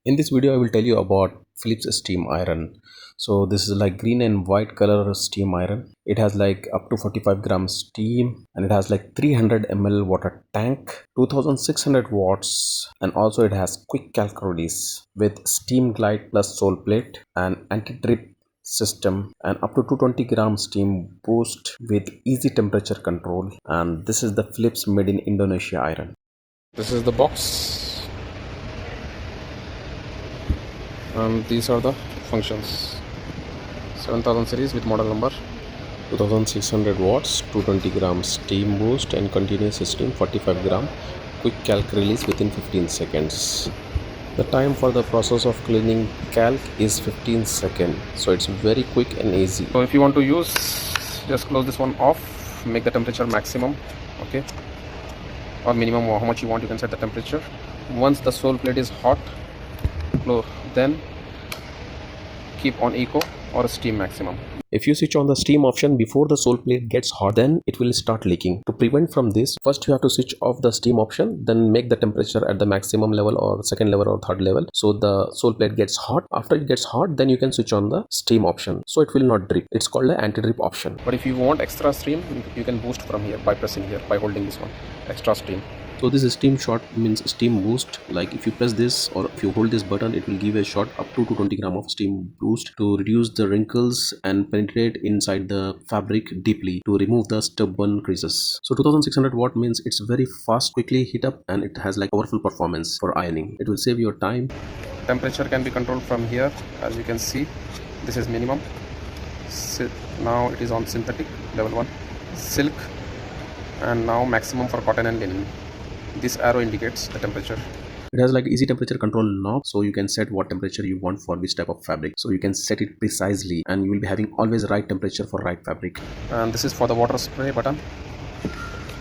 In this video I will tell you about Philips steam iron. So this is like green and white color steam iron. It has like up to 45 grams steam and it has like 300 ml water tank, 2600 watts, and also it has quick calc release with steam glide plus sole plate and anti-drip system and up to 220 gram steam boost with easy temperature control. And this is the Philips made in Indonesia iron. This is the box. And these are the functions. 7000 series with model number, 2600 watts, 220 grams steam boost and continuous steam, 45 gram, quick calc release within 15 seconds. The time for the process of cleaning calc is 15 seconds, so it's very quick and easy. So if you want to use, just close this one off, make the temperature maximum, okay, or minimum, or how much you want, you can set the temperature. Once the sole plate is hot, then keep on eco or steam maximum. If you switch on the steam option before the sole plate gets hot, then it will start leaking. To prevent from this, first you have to switch off the steam option, then make the temperature at the maximum level or second level or third level, so the sole plate gets hot. After it gets hot, then you can switch on the steam option, so it will not drip. It's called the anti-drip option. But if you want extra steam, you can boost from here by pressing here, by holding this one, extra steam. So this steam shot means steam boost. Like if you press this or if you hold this button, it will give a shot up to 220 gram of steam boost to reduce the wrinkles and penetrate inside the fabric deeply to remove the stubborn creases. So 2600 watt means it's very fast, quickly heat up, and it has like powerful performance for ironing. It will save your time. Temperature can be controlled from here. As you can see, this is minimum. Now it is on synthetic level 1, silk, and now maximum for cotton and linen. This arrow indicates the temperature. It has like easy temperature control knob, so you can set what temperature you want for which type of fabric. So you can set it precisely and you will be having always right temperature for right fabric. And this is for the water spray button.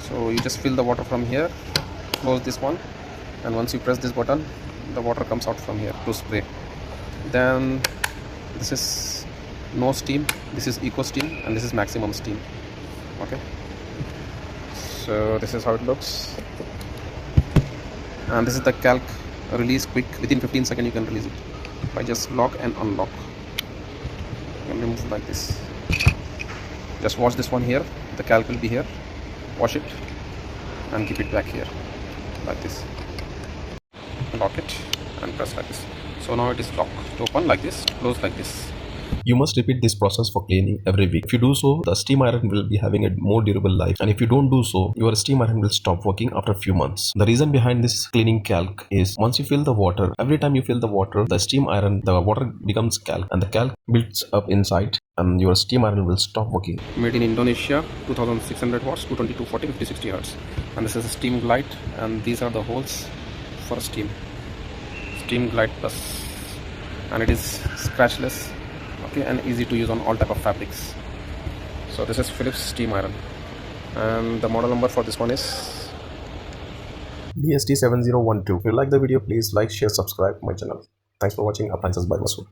So you just fill the water from here, close this one, and once you press this button, the water comes out from here to spray. Then this is no steam, this is eco steam, and this is maximum steam. Okay, so this is how it looks. And this is the calc release quick. Within 15 seconds you can release it by just lock and unlock. You can remove like this. Just wash this one here, the calc will be here. Wash it and keep it back here like this. Lock it and press like this. So now it is locked. To open like this, close like this. You must repeat this process for cleaning every week. If you do so, the steam iron will be having a more durable life, and if you don't do so, your steam iron will stop working after a few months. The reason behind this cleaning calc is once you fill the water, every time you fill the water, the steam iron, the water becomes calc and the calc builds up inside and your steam iron will stop working. Made in Indonesia, 2600 watts, 220, 240, 50, 60 hertz. And this is a steam glide, and these are the holes for steam glide plus, and it is scratchless, okay, and easy to use on all type of fabrics. So this is Philips steam iron, and the model number for this one is DST7012. If you like the video, please like, share, subscribe my channel. Thanks for watching Appliances by Masood.